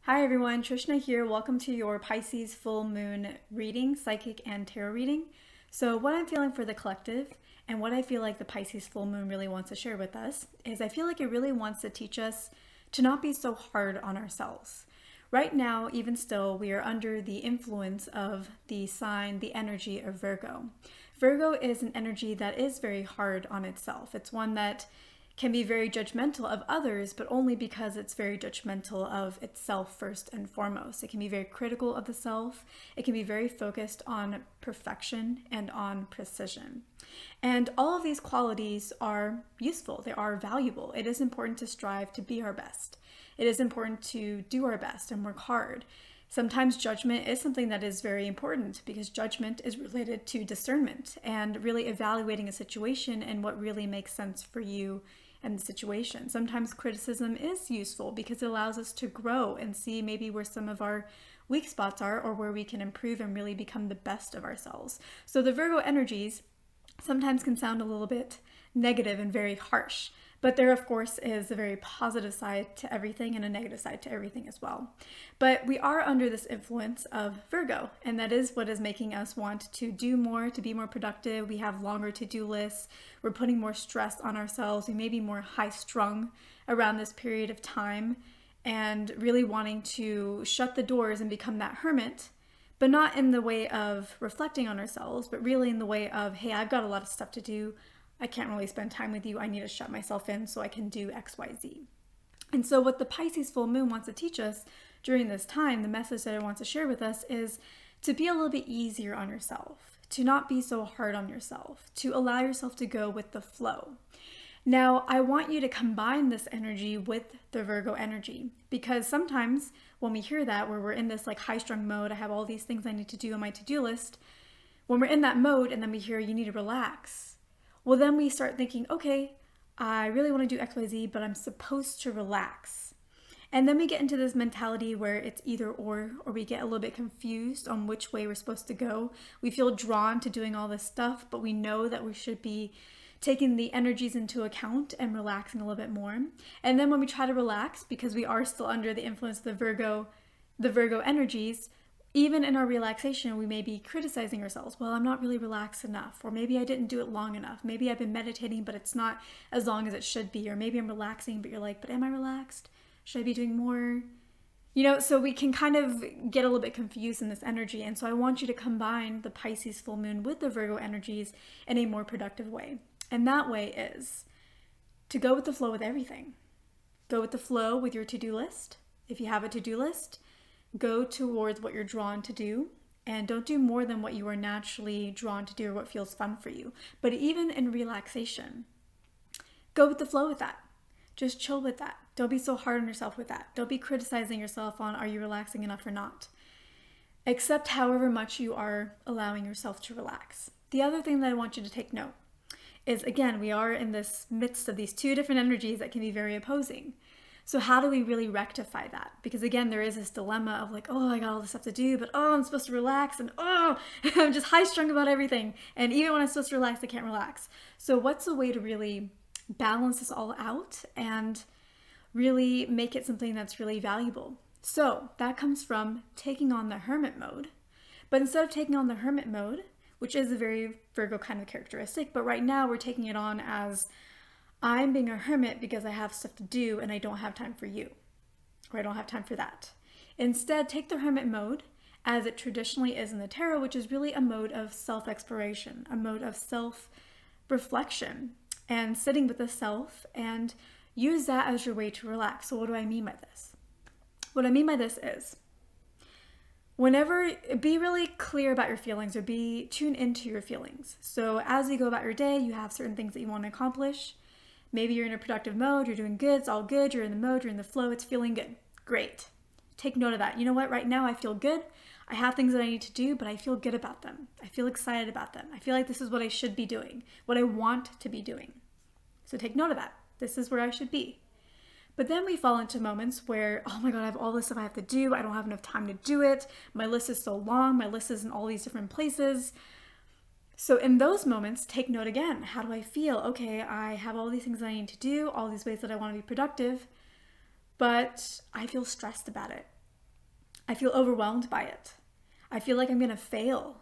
Hi everyone, Trishna here. Welcome to your Pisces Full Moon reading, psychic and tarot reading. So what I'm feeling for the collective and what I feel like the Pisces Full Moon really wants to share with us is I feel like it really wants to teach us to not be so hard on ourselves. Right now, even still, we are under the influence of the sign, the energy of Virgo. Virgo is an energy that is very hard on itself. It's one that can be very judgmental of others, but only because it's very judgmental of itself first and foremost. It can be very critical of the self. It can be very focused on perfection and on precision. And all of these qualities are useful. They are valuable. It is important to strive to be our best. It is important to do our best and work hard. Sometimes judgment is something that is very important because judgment is related to discernment and really evaluating a situation and what really makes sense for you and the situation. Sometimes criticism is useful because it allows us to grow and see maybe where some of our weak spots are or where we can improve and really become the best of ourselves. So the Virgo energies sometimes can sound a little bit negative and very harsh, but there of course is a very positive side to everything and a negative side to everything as well. But we are under this influence of Virgo, and that is what is making us want to do more, to be more productive. We have longer to-do lists. We're putting more stress on ourselves. We may be more high-strung around this period of time and really wanting to shut the doors and become that hermit, but not in the way of reflecting on ourselves, but really in the way of, hey, I've got a lot of stuff to do. I can't really spend time with you. I need to shut myself in so I can do X, Y, Z. And so what the Pisces full moon wants to teach us during this time, the message that it wants to share with us is to be a little bit easier on yourself, to not be so hard on yourself, to allow yourself to go with the flow. Now, I want you to combine this energy with the Virgo energy because sometimes when we hear that, where we're in this like high-strung mode, I have all these things I need to do on my to-do list, when we're in that mode and then we hear you need to relax, well, then we start thinking, okay, I really want to do X, Y, Z, but I'm supposed to relax. And then we get into this mentality where it's either or we get a little bit confused on which way we're supposed to go. We feel drawn to doing all this stuff, but we know that we should be taking the energies into account and relaxing a little bit more. And then when we try to relax, because we are still under the influence of the Virgo energies, even in our relaxation, we may be criticizing ourselves. Well, I'm not really relaxed enough, or maybe I didn't do it long enough. Maybe I've been meditating, but it's not as long as it should be, or maybe I'm relaxing, but you're like, but am I relaxed? Should I be doing more? So we can kind of get a little bit confused in this energy. And so I want you to combine the Pisces full moon with the Virgo energies in a more productive way. And that way is to go with the flow with everything. Go with the flow with your to-do list. If you have a to-do list, go towards what you're drawn to do and don't do more than what you are naturally drawn to do or what feels fun for you. But even in relaxation, go with the flow with that. Just chill with that. Don't be so hard on yourself with that. Don't be criticizing yourself on are you relaxing enough or not. Accept however much you are allowing yourself to relax. The other thing that I want you to take note is, again, we are in this midst of these two different energies that can be very opposing. So how do we really rectify that? Because again, there is this dilemma of like, oh, I got all this stuff to do, but oh, I'm supposed to relax, and oh, I'm just high-strung about everything. And even when I'm supposed to relax, I can't relax. So what's a way to really balance this all out and really make it something that's really valuable? So that comes from taking on the hermit mode. But instead of taking on the hermit mode, which is a very Virgo kind of characteristic, but right now we're taking it on as I'm being a hermit because I have stuff to do and I don't have time for you, or I don't have time for that. Instead, take the hermit mode as it traditionally is in the tarot, which is really a mode of self-exploration, a mode of self-reflection and sitting with the self, and use that as your way to relax. So what do I mean by this? What I mean by this is be really clear about your feelings or tune into your feelings. So as you go about your day, you have certain things that you want to accomplish. Maybe you're in a productive mode, you're doing good, it's all good, you're in the mode, you're in the flow, it's feeling good. Great. Take note of that. You know what? Right now I feel good. I have things that I need to do, but I feel good about them. I feel excited about them. I feel like this is what I should be doing, what I want to be doing. So take note of that. This is where I should be. But then we fall into moments where, oh my God, I have all this stuff I have to do. I don't have enough time to do it. My list is so long. My list is in all these different places. So in those moments, take note again. How do I feel? Okay, I have all these things I need to do, all these ways that I want to be productive, but I feel stressed about it. I feel overwhelmed by it. I feel like I'm going to fail.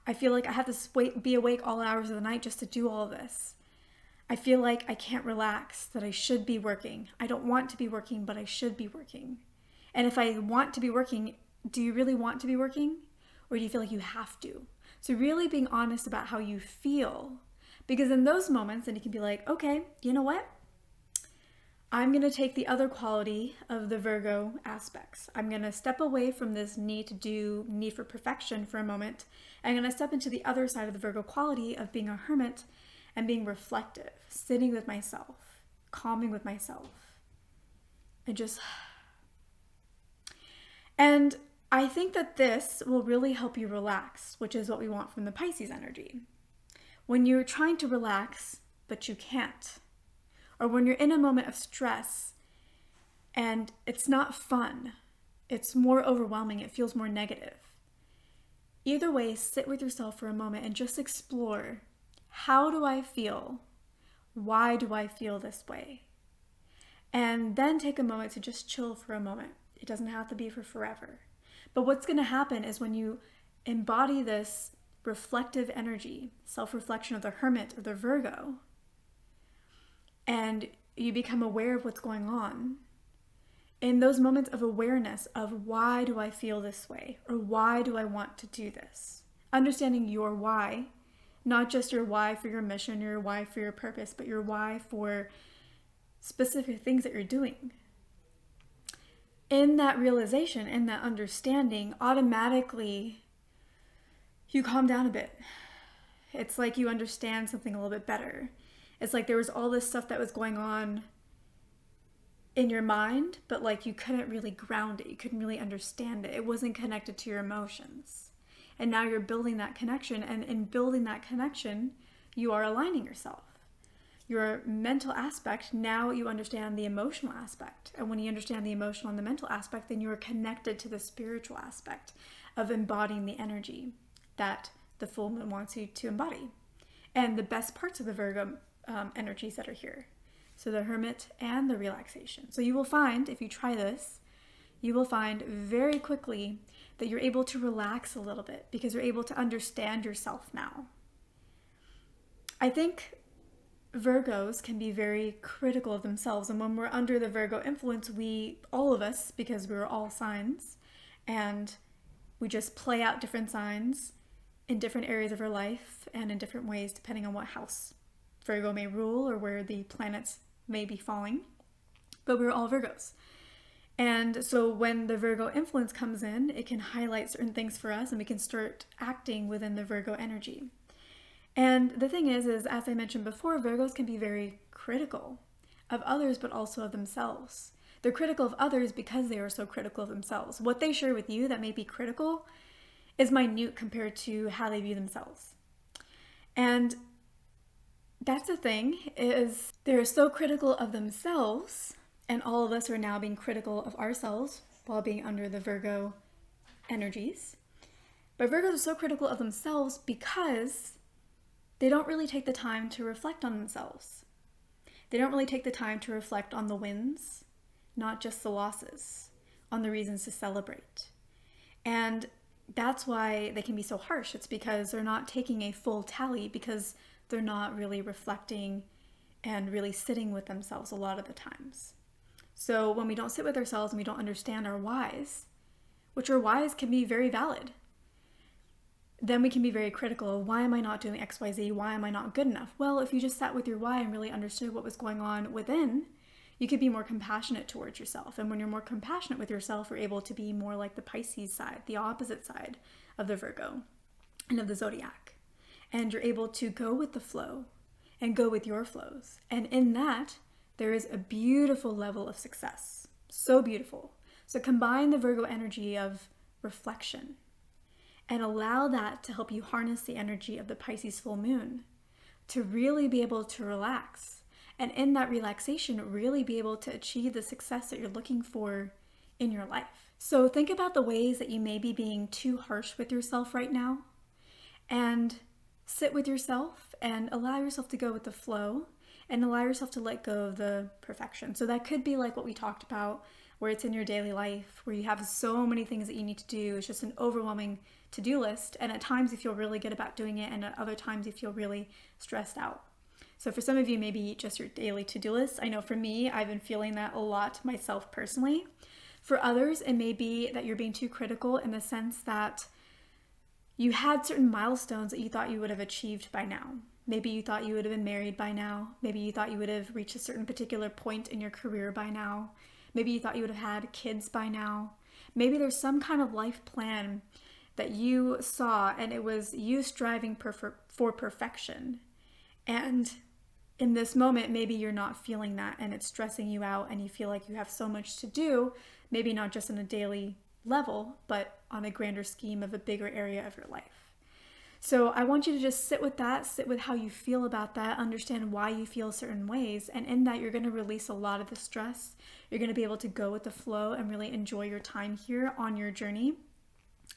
I feel like I have to be awake all hours of the night just to do all of this. I feel like I can't relax, that I should be working. I don't want to be working, but I should be working. And if I want to be working, do you really want to be working? Or do you feel like you have to? So really being honest about how you feel. Because in those moments, then you can be like, okay, you know what? I'm going to take the other quality of the Virgo aspects. I'm going to step away from this need for perfection for a moment. I'm going to step into the other side of the Virgo quality of being a hermit and being reflective, sitting with myself, calming with myself, and I think that this will really help you relax, which is what we want from the Pisces energy. When you're trying to relax, but you can't, or when you're in a moment of stress and it's not fun, it's more overwhelming, it feels more negative. Either way, sit with yourself for a moment and just explore, how do I feel? Why do I feel this way? And then take a moment to just chill for a moment. It doesn't have to be for forever. But what's going to happen is when you embody this reflective energy, self-reflection of the hermit or the Virgo, and you become aware of what's going on, in those moments of awareness of why do I feel this way, or why do I want to do this, understanding your why, not just your why for your mission, your why for your purpose, but your why for specific things that you're doing. In that realization, in that understanding, automatically you calm down a bit. It's like you understand something a little bit better. It's like there was all this stuff that was going on in your mind, but like you couldn't really ground it. You couldn't really understand it. It wasn't connected to your emotions. And now you're building that connection. And in building that connection, you are aligning yourself. Your mental aspect, now you understand the emotional aspect. And when you understand the emotional and the mental aspect, then you are connected to the spiritual aspect of embodying the energy that the full moon wants you to embody. And the best parts of the Virgo energies that are here. So the hermit and the relaxation. So you will find, if you try this, you will find very quickly that you're able to relax a little bit because you're able to understand yourself now. I think Virgos can be very critical of themselves, and when we're under the Virgo influence, all of us, because we're all signs, and we just play out different signs in different areas of our life and in different ways depending on what house Virgo may rule or where the planets may be falling, but we're all Virgos. And so when the Virgo influence comes in, it can highlight certain things for us and we can start acting within the Virgo energy. And the thing is, as I mentioned before, Virgos can be very critical of others, but also of themselves. They're critical of others because they are so critical of themselves. What they share with you that may be critical is minute compared to how they view themselves. And that's the thing, is they're so critical of themselves, and all of us are now being critical of ourselves while being under the Virgo energies. But Virgos are so critical of themselves because they don't really take the time to reflect on themselves. They don't really take the time to reflect on the wins, not just the losses, on the reasons to celebrate. And that's why they can be so harsh. It's because they're not taking a full tally, because they're not really reflecting and really sitting with themselves a lot of the times. So when we don't sit with ourselves and we don't understand our whys, which our whys can be very valid, then we can be very critical of, why am I not doing X, Y, Z? Why am I not good enough? Well, if you just sat with your why and really understood what was going on within, you could be more compassionate towards yourself. And when you're more compassionate with yourself, you're able to be more like the Pisces side, the opposite side of the Virgo and of the zodiac. And you're able to go with the flow and go with your flows. And in that, there is a beautiful level of success. So beautiful. So combine the Virgo energy of reflection and allow that to help you harness the energy of the Pisces full moon to really be able to relax. And in that relaxation, really be able to achieve the success that you're looking for in your life. So think about the ways that you may be being too harsh with yourself right now, and sit with yourself and allow yourself to go with the flow and allow yourself to let go of the perfection. So that could be like what we talked about where it's in your daily life, where you have so many things that you need to do. It's just an overwhelming to-do list. And at times you feel really good about doing it, and at other times you feel really stressed out. So for some of you, maybe just your daily to-do list. I know for me, I've been feeling that a lot myself personally. For others, it may be that you're being too critical in the sense that you had certain milestones that you thought you would have achieved by now. Maybe you thought you would have been married by now. Maybe you thought you would have reached a certain particular point in your career by now. Maybe you thought you would have had kids by now. Maybe there's some kind of life plan that you saw and it was you striving for perfection. And in this moment, maybe you're not feeling that and it's stressing you out and you feel like you have so much to do, maybe not just on a daily level, but on a grander scheme of a bigger area of your life. So I want you to just sit with that, sit with how you feel about that, understand why you feel certain ways. And in that, you're going to release a lot of the stress. You're going to be able to go with the flow and really enjoy your time here on your journey.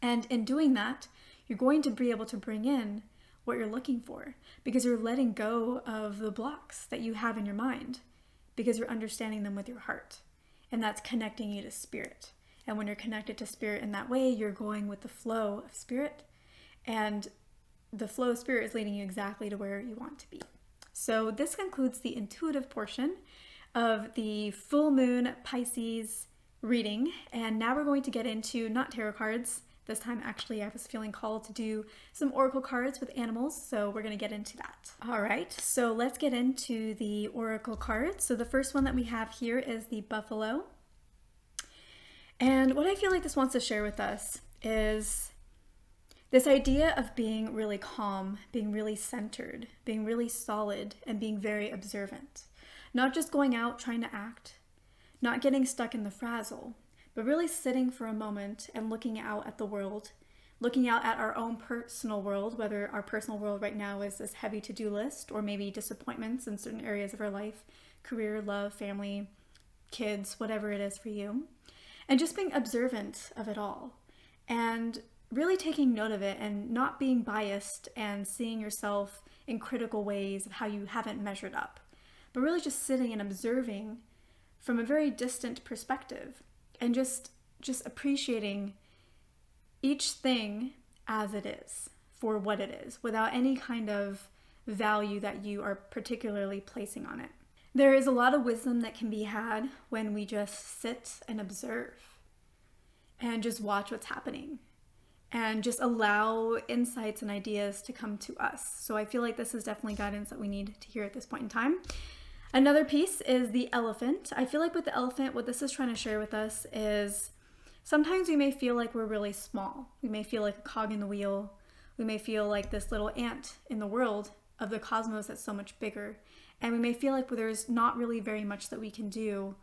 And in doing that, you're going to be able to bring in what you're looking for because you're letting go of the blocks that you have in your mind because you're understanding them with your heart. And that's connecting you to spirit. And when you're connected to spirit in that way, you're going with the flow of spirit. And the flow of spirit is leading you exactly to where you want to be. So this concludes the intuitive portion of the full moon Pisces reading. And now we're going to get into not tarot cards. This time, actually, I was feeling called to do some oracle cards with animals. So we're going to get into that. All right, so let's get into the oracle cards. So the first one that we have here is the buffalo. And what I feel like this wants to share with us is this idea of being really calm, being really centered, being really solid, and being very observant. Not just going out trying to act, not getting stuck in the frazzle, but really sitting for a moment and looking out at the world, looking out at our own personal world, whether our personal world right now is this heavy to-do list or maybe disappointments in certain areas of our life, career, love, family, kids, whatever it is for you, and just being observant of it all. And really taking note of it and not being biased and seeing yourself in critical ways of how you haven't measured up, but really just sitting and observing from a very distant perspective and just appreciating each thing as it is for what it is without any kind of value that you are particularly placing on it. There is a lot of wisdom that can be had when we just sit and observe and just watch what's happening and just allow insights and ideas to come to us. So I feel like this is definitely guidance that we need to hear at this point in time. Another piece is the elephant. I feel like with the elephant, what this is trying to share with us is sometimes we may feel like we're really small. We may feel like a cog in the wheel. We may feel like this little ant in the world of the cosmos that's so much bigger. And we may feel like there's not really very much that we can do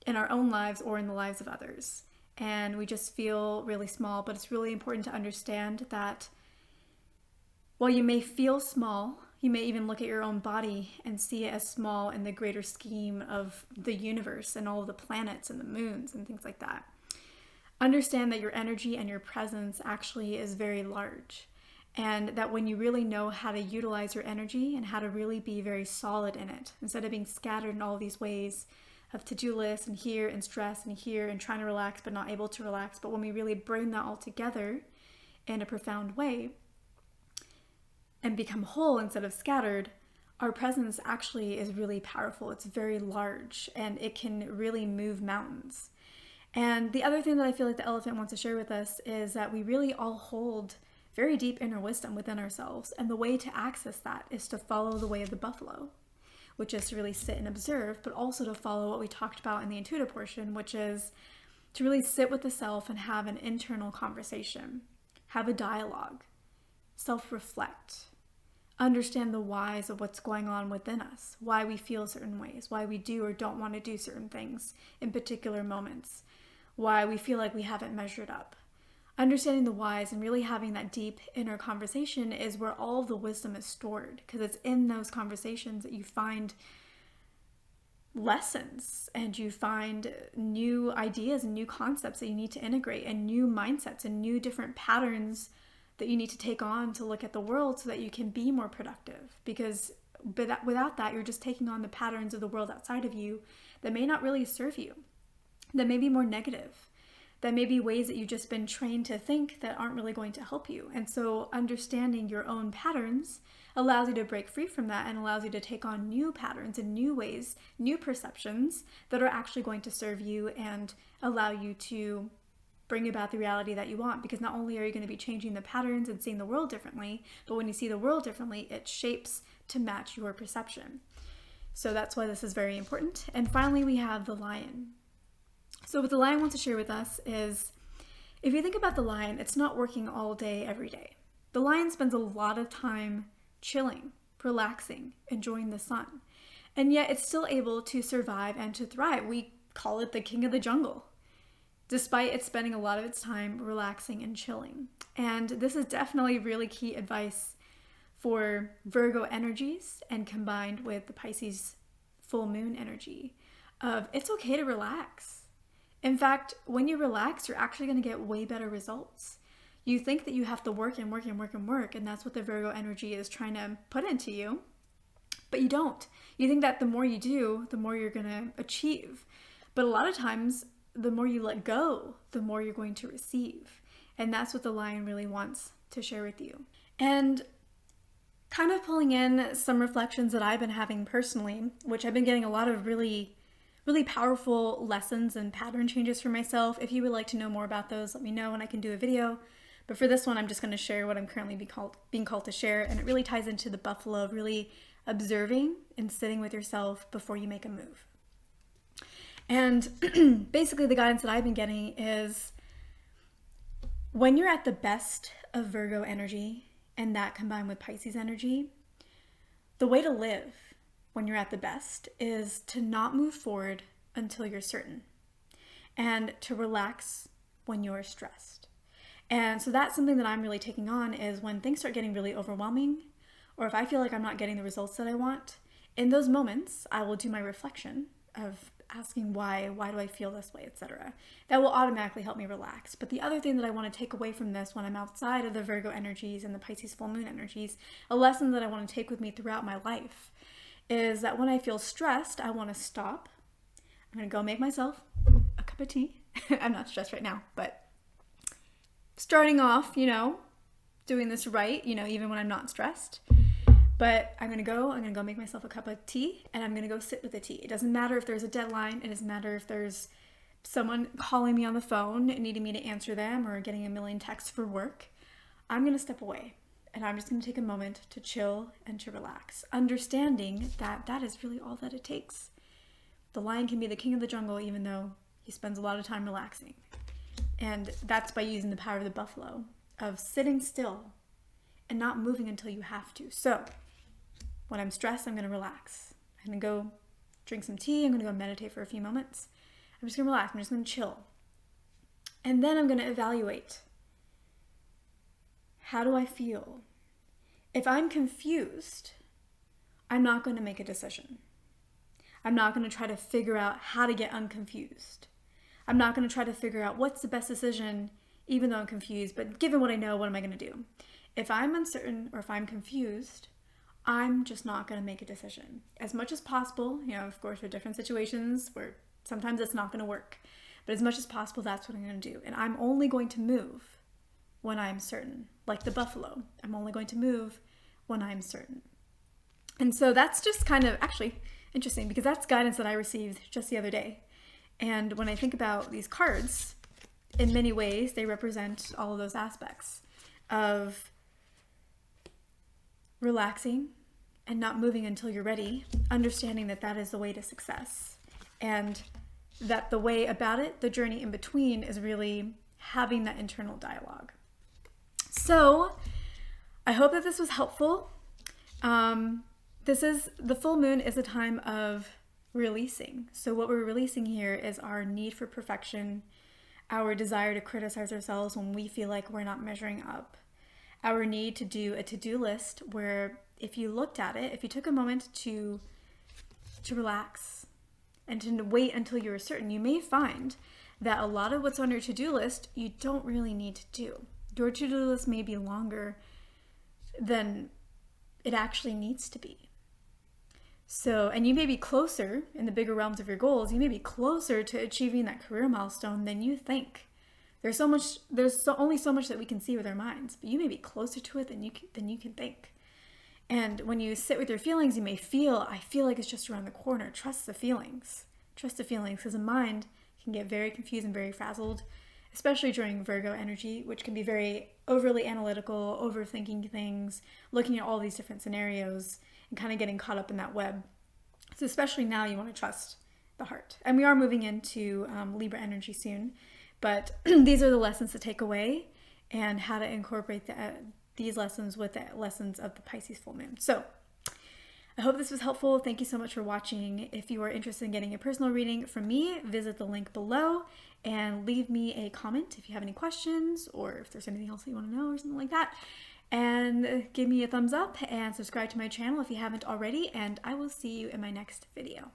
in our own lives or in the lives of others. And we just feel really small, but it's really important to understand that while you may feel small, you may even look at your own body and see it as small in the greater scheme of the universe and all of the planets and the moons and things like that. Understand that your energy and your presence actually is very large, and that when you really know how to utilize your energy and how to really be very solid in it, instead of being scattered in all these ways of to-do lists and here and stress and here and trying to relax but not able to relax, but when we really bring that all together in a profound way and become whole instead of scattered, our presence actually is really powerful. It's very large and it can really move mountains. And the other thing that I feel like the elephant wants to share with us is that we really all hold very deep inner wisdom within ourselves, and the way to access that is to follow the way of the buffalo, which is to really sit and observe, but also to follow what we talked about in the intuitive portion, which is to really sit with the self and have an internal conversation, have a dialogue, self-reflect, understand the whys of what's going on within us, why we feel certain ways, why we do or don't want to do certain things in particular moments, why we feel like we haven't measured up. Understanding the whys and really having that deep inner conversation is where all of the wisdom is stored, because it's in those conversations that you find lessons and you find new ideas and new concepts that you need to integrate and new mindsets and new different patterns that you need to take on to look at the world so that you can be more productive. Because without that, you're just taking on the patterns of the world outside of you that may not really serve you. that may be more negative, that may be ways that you've just been trained to think that aren't really going to help you. And so understanding your own patterns allows you to break free from that and allows you to take on new patterns and new ways, new perceptions that are actually going to serve you and allow you to bring about the reality that you want. Because not only are you going to be changing the patterns and seeing the world differently, but when you see the world differently, it shapes to match your perception. So that's why this is very important. And finally, we have the lion. So what the lion wants to share with us is, if you think about the lion, it's not working all day, every day. The lion spends a lot of time chilling, relaxing, enjoying the sun. And yet it's still able to survive and to thrive. We call it the king of the jungle, despite it spending a lot of its time relaxing and chilling. And this is definitely really key advice for Virgo energies and combined with the Pisces full moon energy of it's okay to relax. In fact, when you relax, you're actually going to get way better results. You think that you have to work and work and work and work, and that's what the Virgo energy is trying to put into you, but you don't. You think that the more you do, the more you're going to achieve. But a lot of times, the more you let go, the more you're going to receive. And that's what the lion really wants to share with you. And kind of pulling in some reflections that I've been having personally, which I've been getting a lot of really powerful lessons and pattern changes for myself. If you would like to know more about those, let me know and I can do a video. But for this one, I'm just going to share what I'm currently being called to share. And it really ties into the buffalo of really observing and sitting with yourself before you make a move. And basically the guidance that I've been getting is when you're at the best of Virgo energy, and that combined with Pisces energy, the way to live when you're at the best is to not move forward until you're certain, and to relax when you're stressed. And so that's something that I'm really taking on, is when things start getting really overwhelming, or if I feel like I'm not getting the results that I want, in those moments, I will do my reflection of asking why do I feel this way, etc. That will automatically help me relax. But the other thing that I want to take away from this when I'm outside of the Virgo energies and the Pisces full moon energies, a lesson that I want to take with me throughout my life, is that when I feel stressed, I want to stop. I'm going to go make myself a cup of tea. I'm not stressed right now, but starting off, doing this right, even when I'm not stressed. But I'm going to go make myself a cup of tea, and I'm going to go sit with the tea. It doesn't matter if there's a deadline. It doesn't matter if there's someone calling me on the phone, needing me to answer them, or getting a million texts for work. I'm going to step away, and I'm just going to take a moment to chill and to relax, understanding that that is really all that it takes. The lion can be the king of the jungle, even though he spends a lot of time relaxing. And that's by using the power of the buffalo, of sitting still and not moving until you have to. So when I'm stressed, I'm going to relax. I'm going to go drink some tea. I'm going to go meditate for a few moments. I'm just going to relax. I'm just going to chill. And then I'm going to evaluate. How do I feel? If I'm confused, I'm not going to make a decision. I'm not going to try to figure out how to get unconfused. I'm not going to try to figure out what's the best decision, even though I'm confused. But given what I know, what am I going to do? If I'm uncertain or if I'm confused, I'm just not going to make a decision. As much as possible, of course, there are different situations where sometimes it's not going to work. But as much as possible, that's what I'm going to do. And I'm only going to move when I'm certain. Like the buffalo, I'm only going to move when I'm certain. And so that's just kind of actually interesting, because that's guidance that I received just the other day. And when I think about these cards, in many ways, they represent all of those aspects of relaxing and not moving until you're ready, understanding that that is the way to success, and that the way about it, the journey in between, is really having that internal dialogue. So I hope that this was helpful. The full moon is a time of releasing. So what we're releasing here is our need for perfection, our desire to criticize ourselves when we feel like we're not measuring up, our need to do a to-do list where if you looked at it, if you took a moment to relax and to wait until you were certain, you may find that a lot of what's on your to-do list you don't really need to do. Your to-do list may be longer than it actually needs to be. So, and you may be closer in the bigger realms of your goals, you may be closer to achieving that career milestone than you think. There's only so much that we can see with our minds, but you may be closer to it than you can think. And when you sit with your feelings, you may feel, I feel like it's just around the corner. Trust the feelings. Trust the feelings, because the mind can get very confused and very frazzled, especially during Virgo energy, which can be very overly analytical, overthinking things, looking at all these different scenarios and kind of getting caught up in that web. So especially now, you want to trust the heart. And we are moving into Libra energy soon, but these are the lessons to take away and how to incorporate these lessons with the lessons of the Pisces full moon. So I hope this was helpful. Thank you so much for watching. If you are interested in getting a personal reading from me, visit the link below and leave me a comment if you have any questions or if there's anything else that you want to know or something like that. And give me a thumbs up and subscribe to my channel if you haven't already, and I will see you in my next video.